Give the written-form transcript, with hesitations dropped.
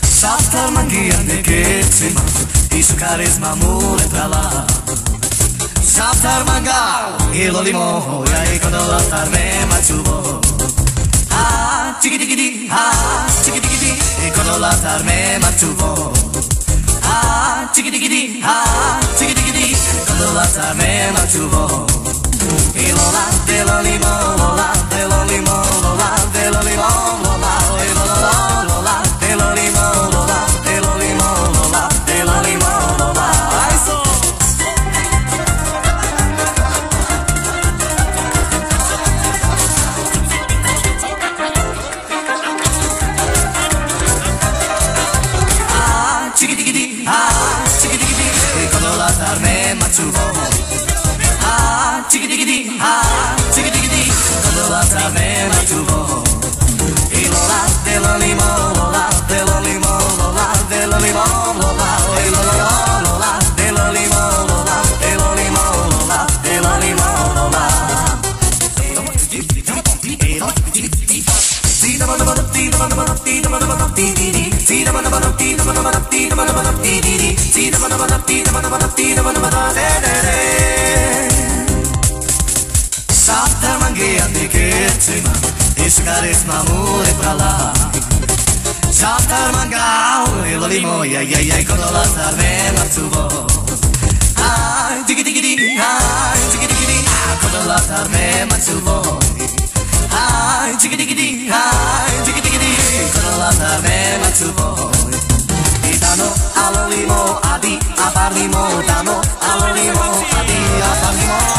Saltar mangueira que se mata, isso carisma amor é pra lá. Saltar mangal, e lo limão, e aí quando ela tá me machucou. Ah, tiki-tiki-di, e quando ela tá me machucou. Ah, tiki-tiki-di, quando ela tá me machucou. E lola, de lo limão, lola, de lo limão, lola, de lo limão, lola, e lola, lola, de lo limão, lola, de lo limão, lola, de lo limão, lola. Vai só. Ah, tiki-tiki-di, e quando ela tá me machucou. Ah, tiki-tiki-di, quando ela tá me machucou. E lola, de lo limão, lola, de lo limão, lola, de lo limão, lola, e lola, lola, de lo limão, lola, de lo limão, lola, de lo limão, lola. Salta mangueira de que se mata, esse carisma amor é pra lá. Salta mangal, e lo limão, ai, quando ela tá me machucou. Ai, tiki-tiki-di, quando ela tá me machucou. Ai, tiki-tiki-di, quando ela tá me machucou. E dano allo limão, adi, a par limão, dano allo limão, adi, a par limão.